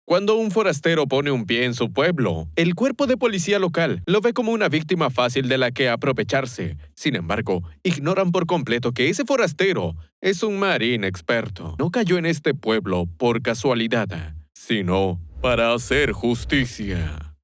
Cuando un forastero pone un pie en su pueblo, el cuerpo de policía local lo ve como una víctima fácil de la que aprovecharse. Sin embargo, ignoran por completo que ese forastero es un marín experto. No cayó en este pueblo por casualidad, sino para hacer justicia.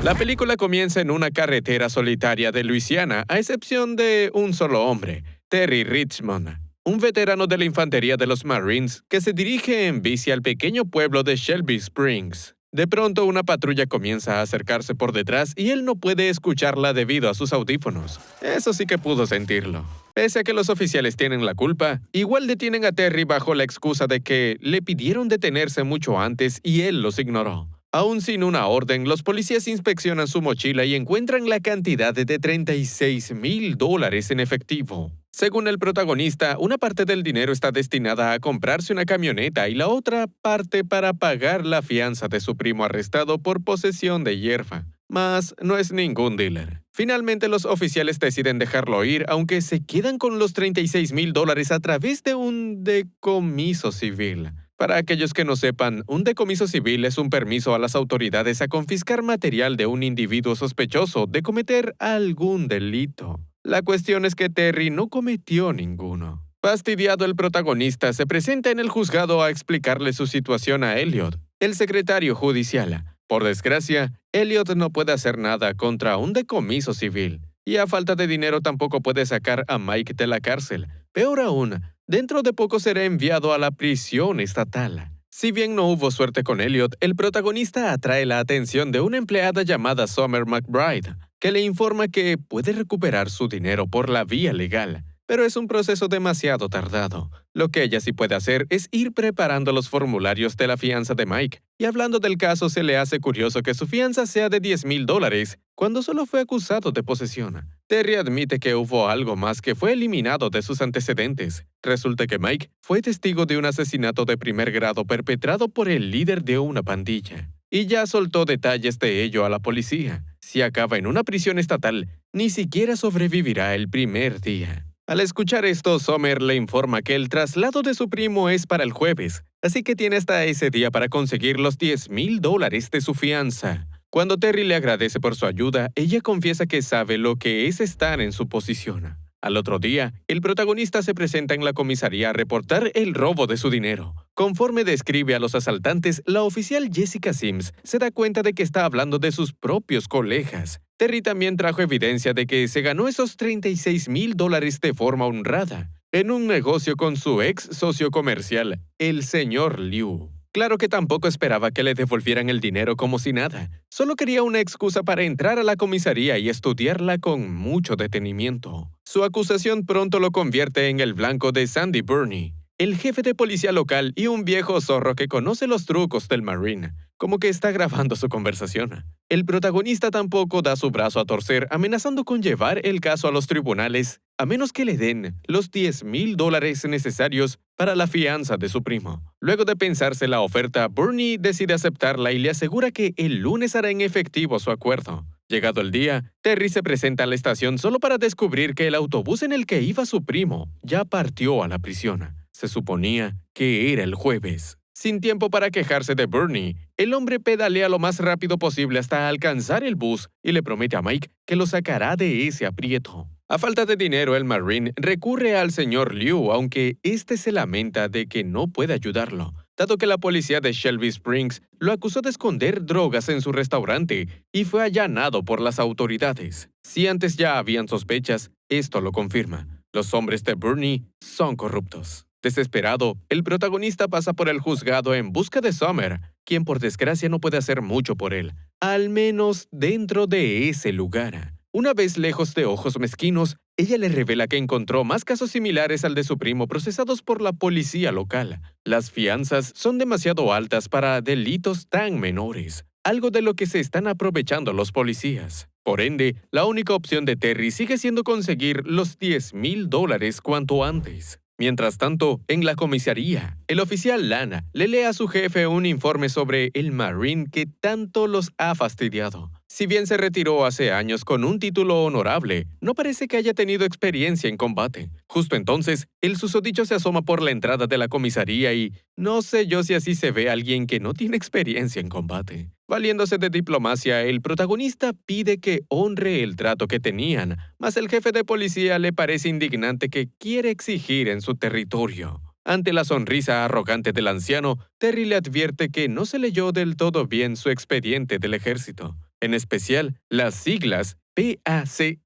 La película comienza en una carretera solitaria de Luisiana, a excepción de un solo hombre, Terry Richmond, un veterano de la infantería de los Marines que se dirige en bici al pequeño pueblo de Shelby Springs. De pronto, una patrulla comienza a acercarse por detrás y él no puede escucharla debido a sus audífonos. Eso sí que pudo sentirlo. Pese a que los oficiales tienen la culpa, igual detienen a Terry bajo la excusa de que le pidieron detenerse mucho antes y él los ignoró. Aún sin una orden, los policías inspeccionan su mochila y encuentran la cantidad de $36,000 en efectivo. Según el protagonista, una parte del dinero está destinada a comprarse una camioneta y la otra parte para pagar la fianza de su primo arrestado por posesión de hierba. Mas no es ningún dealer. Finalmente, los oficiales deciden dejarlo ir, aunque se quedan con los $36,000 a través de un decomiso civil. Para aquellos que no sepan, un decomiso civil es un permiso a las autoridades a confiscar material de un individuo sospechoso de cometer algún delito. La cuestión es que Terry no cometió ninguno. Fastidiado, el protagonista se presenta en el juzgado a explicarle su situación a Elliot, el secretario judicial. Por desgracia, Elliot no puede hacer nada contra un decomiso civil, y a falta de dinero tampoco puede sacar a Mike de la cárcel. Peor aún, dentro de poco será enviado a la prisión estatal. Si bien no hubo suerte con Elliot, el protagonista atrae la atención de una empleada llamada Summer McBride, que le informa que puede recuperar su dinero por la vía legal. Pero es un proceso demasiado tardado. Lo que ella sí puede hacer es ir preparando los formularios de la fianza de Mike. Y hablando del caso, se le hace curioso que su fianza sea de $10,000 cuando solo fue acusado de posesión. Terry admite que hubo algo más que fue eliminado de sus antecedentes. Resulta que Mike fue testigo de un asesinato de primer grado perpetrado por el líder de una pandilla. Y ya soltó detalles de ello a la policía. Si acaba en una prisión estatal, ni siquiera sobrevivirá el primer día. Al escuchar esto, Summer le informa que el traslado de su primo es para el jueves, así que tiene hasta ese día para conseguir los $10,000 de su fianza. Cuando Terry le agradece por su ayuda, ella confiesa que sabe lo que es estar en su posición. Al otro día, el protagonista se presenta en la comisaría a reportar el robo de su dinero. Conforme describe a los asaltantes, la oficial Jessica Sims se da cuenta de que está hablando de sus propios colegas. Terry también trajo evidencia de que se ganó esos $36,000 de forma honrada, en un negocio con su ex socio comercial, el señor Liu. Claro que tampoco esperaba que le devolvieran el dinero como si nada. Solo quería una excusa para entrar a la comisaría y estudiarla con mucho detenimiento. Su acusación pronto lo convierte en el blanco de Sandy Burney, el jefe de policía local y un viejo zorro que conoce los trucos del Marine, como que está grabando su conversación. El protagonista tampoco da su brazo a torcer, amenazando con llevar el caso a los tribunales, a menos que le den los $10,000 necesarios para la fianza de su primo. Luego de pensarse la oferta, Burney decide aceptarla y le asegura que el lunes hará en efectivo su acuerdo. Llegado el día, Terry se presenta a la estación solo para descubrir que el autobús en el que iba su primo ya partió a la prisión. Se suponía que era el jueves. Sin tiempo para quejarse de Burney, el hombre pedalea lo más rápido posible hasta alcanzar el bus y le promete a Mike que lo sacará de ese aprieto. A falta de dinero, el Marine recurre al señor Liu, aunque este se lamenta de que no puede ayudarlo, dado que la policía de Shelby Springs lo acusó de esconder drogas en su restaurante y fue allanado por las autoridades. Si antes ya habían sospechas, esto lo confirma. Los hombres de Burney son corruptos. Desesperado, el protagonista pasa por el juzgado en busca de Summer, quien por desgracia no puede hacer mucho por él, al menos dentro de ese lugar. Una vez lejos de ojos mezquinos, ella le revela que encontró más casos similares al de su primo procesados por la policía local. Las fianzas son demasiado altas para delitos tan menores, algo de lo que se están aprovechando los policías. Por ende, la única opción de Terry sigue siendo conseguir los $10,000 cuanto antes. Mientras tanto, en la comisaría, el oficial Lana le lee a su jefe un informe sobre el Marine que tanto los ha fastidiado. Si bien se retiró hace años con un título honorable, no parece que haya tenido experiencia en combate. Justo entonces, el susodicho se asoma por la entrada de la comisaría y no sé yo si así se ve a alguien que no tiene experiencia en combate. Valiéndose de diplomacia, el protagonista pide que honre el trato que tenían, mas el jefe de policía le parece indignante que quiere exigir en su territorio. Ante la sonrisa arrogante del anciano, Terry le advierte que no se leyó del todo bien su expediente del ejército, en especial las siglas PACE.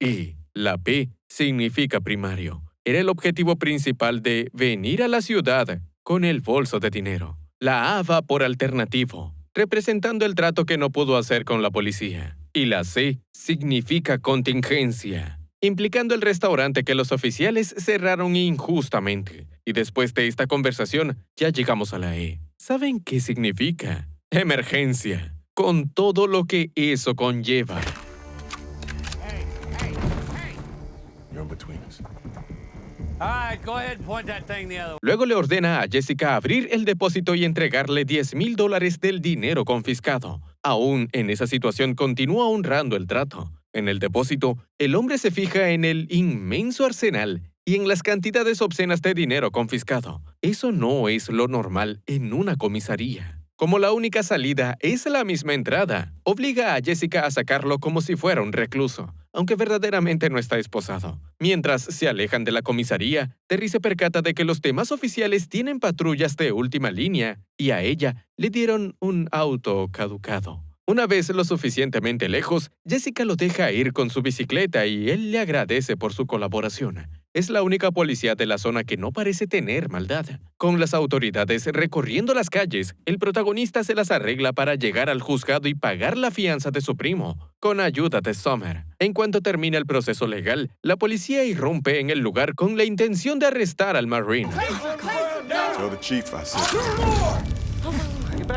La P significa primario. Era el objetivo principal de venir a la ciudad con el bolso de dinero. La A va por alternativo, representando el trato que no pudo hacer con la policía. Y la C significa contingencia, implicando el restaurante que los oficiales cerraron injustamente. Y después de esta conversación, ya llegamos a la E. ¿Saben qué significa? Emergencia, con todo lo que eso conlleva. You're in between us. Luego le ordena a Jessica abrir el depósito y entregarle $10,000 del dinero confiscado. Aún en esa situación continúa honrando el trato. En el depósito, el hombre se fija en el inmenso arsenal y en las cantidades obscenas de dinero confiscado. Eso no es lo normal en una comisaría. Como la única salida es la misma entrada, obliga a Jessica a sacarlo como si fuera un recluso, aunque verdaderamente no está esposado. Mientras se alejan de la comisaría, Terry se percata de que los demás oficiales tienen patrullas de última línea y a ella le dieron un auto caducado. Una vez lo suficientemente lejos, Jessica lo deja ir con su bicicleta y él le agradece por su colaboración. Es la única policía de la zona que no parece tener maldad. Con las autoridades recorriendo las calles, el protagonista se las arregla para llegar al juzgado y pagar la fianza de su primo, con ayuda de Summer. En cuanto termina el proceso legal, la policía irrumpe en el lugar con la intención de arrestar al Marine. Tell the chief I said.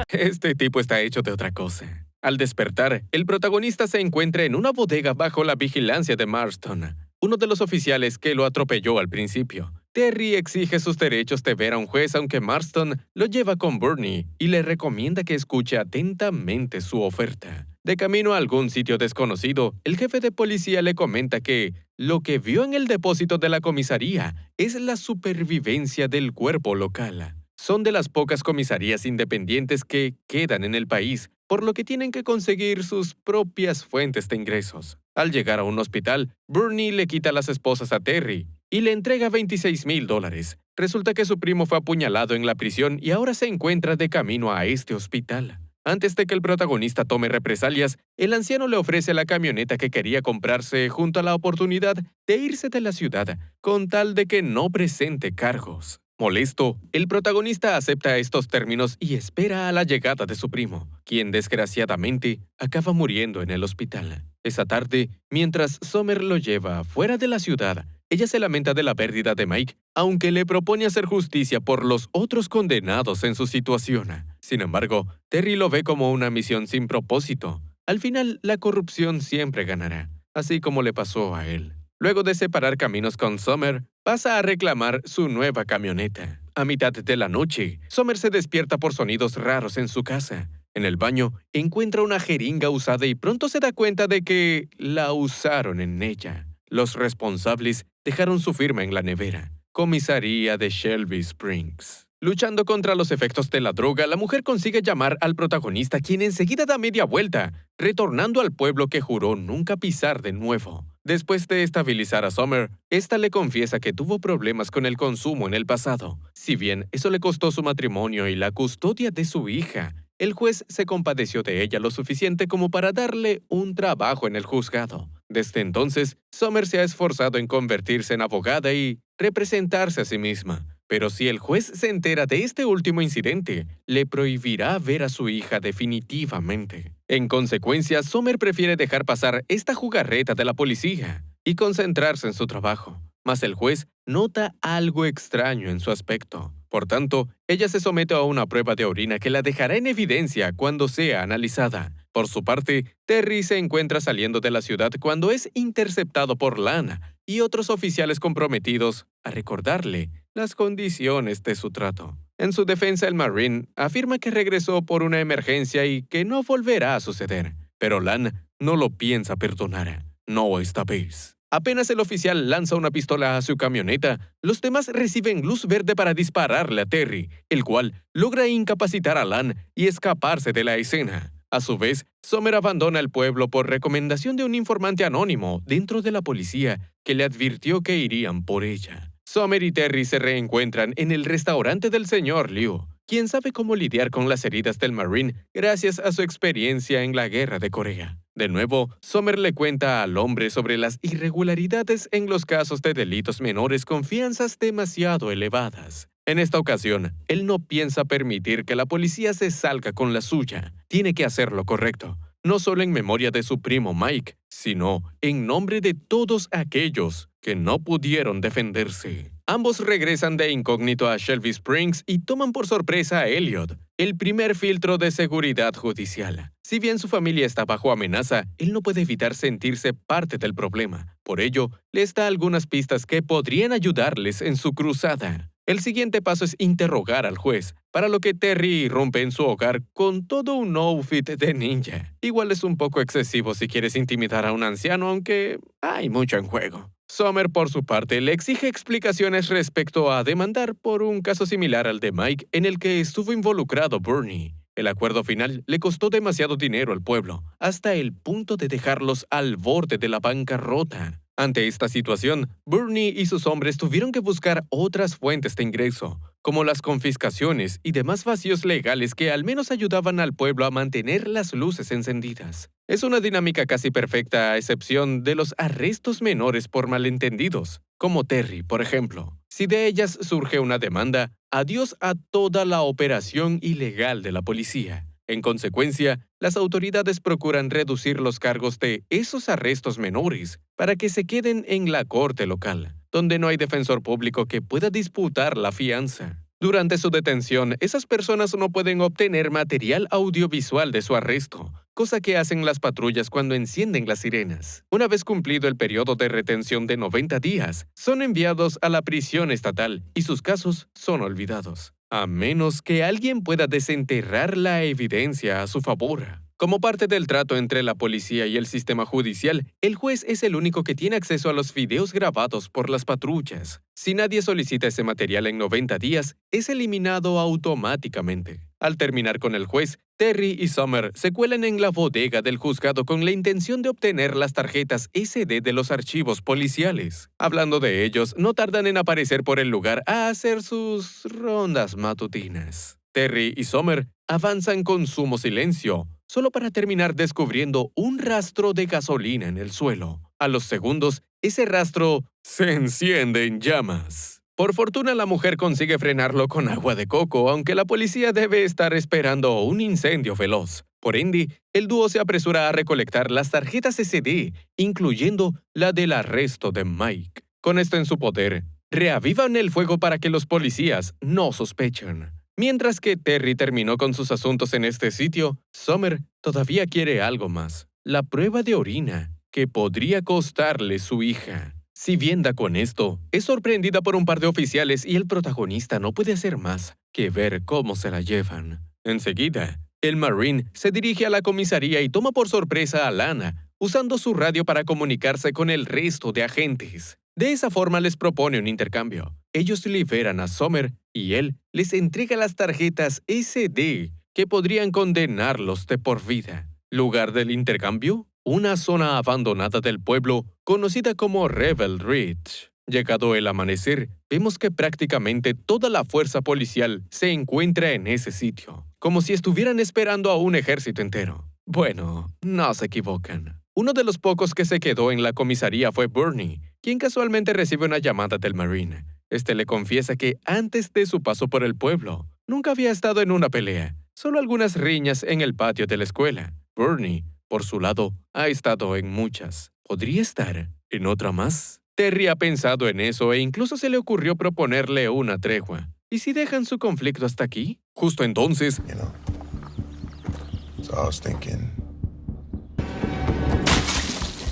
Este tipo está hecho de otra cosa. Al despertar, el protagonista se encuentra en una bodega bajo la vigilancia de Marston, uno de los oficiales que lo atropelló al principio. Terry exige sus derechos de ver a un juez aunque Marston lo lleva con Bernie y le recomienda que escuche atentamente su oferta. De camino a algún sitio desconocido, el jefe de policía le comenta que lo que vio en el depósito de la comisaría es la supervivencia del cuerpo local. Son de las pocas comisarías independientes que quedan en el país, por lo que tienen que conseguir sus propias fuentes de ingresos. Al llegar a un hospital, Bernie le quita las esposas a Terry y le entrega $26,000. Resulta que su primo fue apuñalado en la prisión y ahora se encuentra de camino a este hospital. Antes de que el protagonista tome represalias, el anciano le ofrece la camioneta que quería comprarse junto a la oportunidad de irse de la ciudad, con tal de que no presente cargos. Molesto, el protagonista acepta estos términos y espera a la llegada de su primo, quien desgraciadamente acaba muriendo en el hospital. Esa tarde, mientras Summer lo lleva fuera de la ciudad, ella se lamenta de la pérdida de Mike, aunque le propone hacer justicia por los otros condenados en su situación. Sin embargo, Terry lo ve como una misión sin propósito. Al final, la corrupción siempre ganará, así como le pasó a él. Luego de separar caminos con Summer, pasa a reclamar su nueva camioneta. A mitad de la noche, Summer se despierta por sonidos raros en su casa. En el baño, encuentra una jeringa usada y pronto se da cuenta de que la usaron en ella. Los responsables dejaron su firma en la nevera. Comisaría de Shelby Springs. Luchando contra los efectos de la droga, la mujer consigue llamar al protagonista, quien enseguida da media vuelta, retornando al pueblo que juró nunca pisar de nuevo. Después de estabilizar a Summer, esta le confiesa que tuvo problemas con el consumo en el pasado. Si bien eso le costó su matrimonio y la custodia de su hija, el juez se compadeció de ella lo suficiente como para darle un trabajo en el juzgado. Desde entonces, Summer se ha esforzado en convertirse en abogada y representarse a sí misma. Pero si el juez se entera de este último incidente, le prohibirá ver a su hija definitivamente. En consecuencia, Summer prefiere dejar pasar esta jugarreta de la policía y concentrarse en su trabajo. Mas el juez nota algo extraño en su aspecto. Por tanto, ella se somete a una prueba de orina que la dejará en evidencia cuando sea analizada. Por su parte, Terry se encuentra saliendo de la ciudad cuando es interceptado por Lana y otros oficiales comprometidos a recordarle las condiciones de su trato. En su defensa, el Marine afirma que regresó por una emergencia y que no volverá a suceder. Pero Lan no lo piensa perdonar. No esta vez. Apenas el oficial lanza una pistola a su camioneta, los demás reciben luz verde para dispararle a Terry, el cual logra incapacitar a Lan y escaparse de la escena. A su vez, Summer abandona el pueblo por recomendación de un informante anónimo dentro de la policía que le advirtió que irían por ella. Summer y Terry se reencuentran en el restaurante del señor Liu, quien sabe cómo lidiar con las heridas del Marine gracias a su experiencia en la Guerra de Corea. De nuevo, Summer le cuenta al hombre sobre las irregularidades en los casos de delitos menores con fianzas demasiado elevadas. En esta ocasión, él no piensa permitir que la policía se salga con la suya. Tiene que hacer lo correcto, no solo en memoria de su primo Mike, sino en nombre de todos aquellos que no pudieron defenderse. Ambos regresan de incógnito a Shelby Springs y toman por sorpresa a Elliot, el primer filtro de seguridad judicial. Si bien su familia está bajo amenaza, él no puede evitar sentirse parte del problema. Por ello, les da algunas pistas que podrían ayudarles en su cruzada. El siguiente paso es interrogar al juez, para lo que Terry irrumpe en su hogar con todo un outfit de ninja. Igual es un poco excesivo si quieres intimidar a un anciano, aunque hay mucho en juego. Summer, por su parte, le exige explicaciones respecto a demandar por un caso similar al de Mike en el que estuvo involucrado Bernie. El acuerdo final le costó demasiado dinero al pueblo, hasta el punto de dejarlos al borde de la bancarrota. Ante esta situación, Bernie y sus hombres tuvieron que buscar otras fuentes de ingreso, como las confiscaciones y demás vacíos legales que al menos ayudaban al pueblo a mantener las luces encendidas. Es una dinámica casi perfecta a excepción de los arrestos menores por malentendidos, como Terry, por ejemplo. Si de ellas surge una demanda, adiós a toda la operación ilegal de la policía. En consecuencia, las autoridades procuran reducir los cargos de esos arrestos menores para que se queden en la corte local, donde no hay defensor público que pueda disputar la fianza. Durante su detención, esas personas no pueden obtener material audiovisual de su arresto, cosa que hacen las patrullas cuando encienden las sirenas. Una vez cumplido el periodo de retención de 90 días, son enviados a la prisión estatal y sus casos son olvidados, a menos que alguien pueda desenterrar la evidencia a su favor. Como parte del trato entre la policía y el sistema judicial, el juez es el único que tiene acceso a los videos grabados por las patrullas. Si nadie solicita ese material en 90 días, es eliminado automáticamente. Al terminar con el juez, Terry y Summer se cuelan en la bodega del juzgado con la intención de obtener las tarjetas SD de los archivos policiales. Hablando de ellos, no tardan en aparecer por el lugar a hacer sus rondas matutinas. Terry y Summer avanzan con sumo silencio, solo para terminar descubriendo un rastro de gasolina en el suelo. A los segundos, ese rastro se enciende en llamas. Por fortuna, la mujer consigue frenarlo con agua de coco, aunque la policía debe estar esperando un incendio veloz. Por ende, el dúo se apresura a recolectar las tarjetas SD, incluyendo la del arresto de Mike. Con esto en su poder, reavivan el fuego para que los policías no sospechen. Mientras que Terry terminó con sus asuntos en este sitio, Summer todavía quiere algo más: la prueba de orina, que podría costarle su hija. Si bien da con esto, es sorprendida por un par de oficiales y el protagonista no puede hacer más que ver cómo se la llevan. Enseguida, el Marine se dirige a la comisaría y toma por sorpresa a Lana, usando su radio para comunicarse con el resto de agentes. De esa forma les propone un intercambio. Ellos liberan a Summer y él les entrega las tarjetas SD que podrían condenarlos de por vida. ¿Lugar del intercambio? Una zona abandonada del pueblo conocida como Rebel Ridge. Llegado el amanecer, vemos que prácticamente toda la fuerza policial se encuentra en ese sitio, como si estuvieran esperando a un ejército entero. Bueno, no se equivocan. Uno de los pocos que se quedó en la comisaría fue Bernie, quien casualmente recibe una llamada del Marine. Este le confiesa que antes de su paso por el pueblo, nunca había estado en una pelea, solo algunas riñas en el patio de la escuela. Bernie, por su lado, ha estado en muchas. ¿Podría estar en otra más? Terry ha pensado en eso e incluso se le ocurrió proponerle una tregua. ¿Y si dejan su conflicto hasta aquí? Justo entonces... You know, so I was thinking...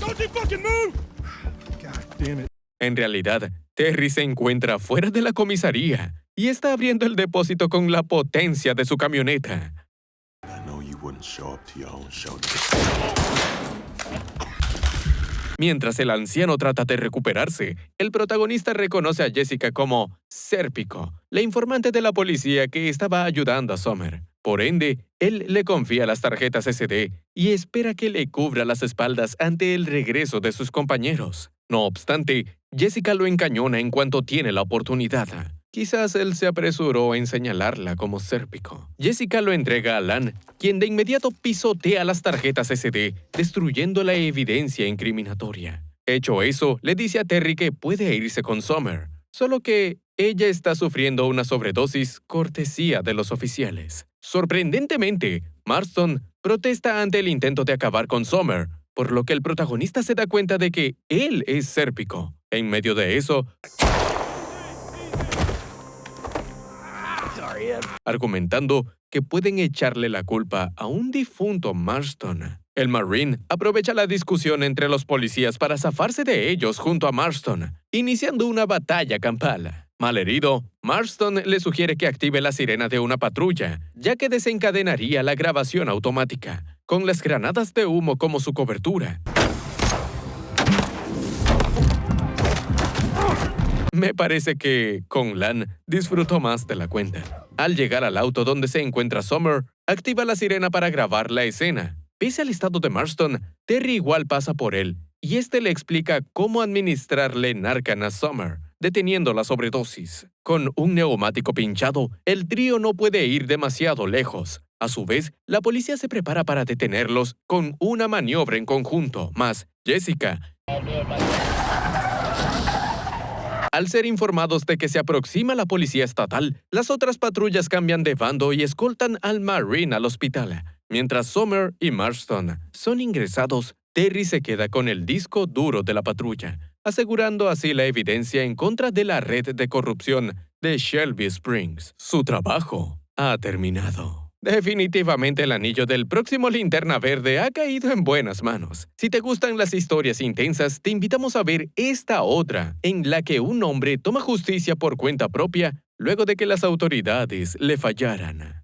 Don't you fucking move! God damn it. En realidad, Terry se encuentra fuera de la comisaría y está abriendo el depósito con la potencia de su camioneta. I know you wouldn't show up to your own show. Mientras el anciano trata de recuperarse, el protagonista reconoce a Jessica como Sérpico, la informante de la policía que estaba ayudando a Summer. Por ende, él le confía las tarjetas SD y espera que le cubra las espaldas ante el regreso de sus compañeros. No obstante, Jessica lo encañona en cuanto tiene la oportunidad. Quizás él se apresuró en señalarla como Sérpico. Jessica lo entrega a Lan, quien de inmediato pisotea las tarjetas SD, destruyendo la evidencia incriminatoria. Hecho eso, le dice a Terry que puede irse con Summer, solo que ella está sufriendo una sobredosis cortesía de los oficiales. Sorprendentemente, Marston protesta ante el intento de acabar con Summer, por lo que el protagonista se da cuenta de que él es Sérpico. En medio de eso, argumentando que pueden echarle la culpa a un difunto Marston. El Marine aprovecha la discusión entre los policías para zafarse de ellos junto a Marston, iniciando una batalla campal. Malherido, Marston le sugiere que active la sirena de una patrulla, ya que desencadenaría la grabación automática, con las granadas de humo como su cobertura. Me parece que, con Lan, disfrutó más de la cuenta. Al llegar al auto donde se encuentra Summer, activa la sirena para grabar la escena. Pese al estado de Marston, Terry igual pasa por él, y este le explica cómo administrarle Narcan a Summer, deteniendo la sobredosis. Con un neumático pinchado, el trío no puede ir demasiado lejos. A su vez, la policía se prepara para detenerlos con una maniobra en conjunto, más Jessica. Al ser informados de que se aproxima la policía estatal, las otras patrullas cambian de bando y escoltan al Marine al hospital. Mientras Summer y Marston son ingresados, Terry se queda con el disco duro de la patrulla, asegurando así la evidencia en contra de la red de corrupción de Shelby Springs. Su trabajo ha terminado. Definitivamente el anillo del próximo Linterna Verde ha caído en buenas manos. Si te gustan las historias intensas, te invitamos a ver esta otra, en la que un hombre toma justicia por cuenta propia luego de que las autoridades le fallaran.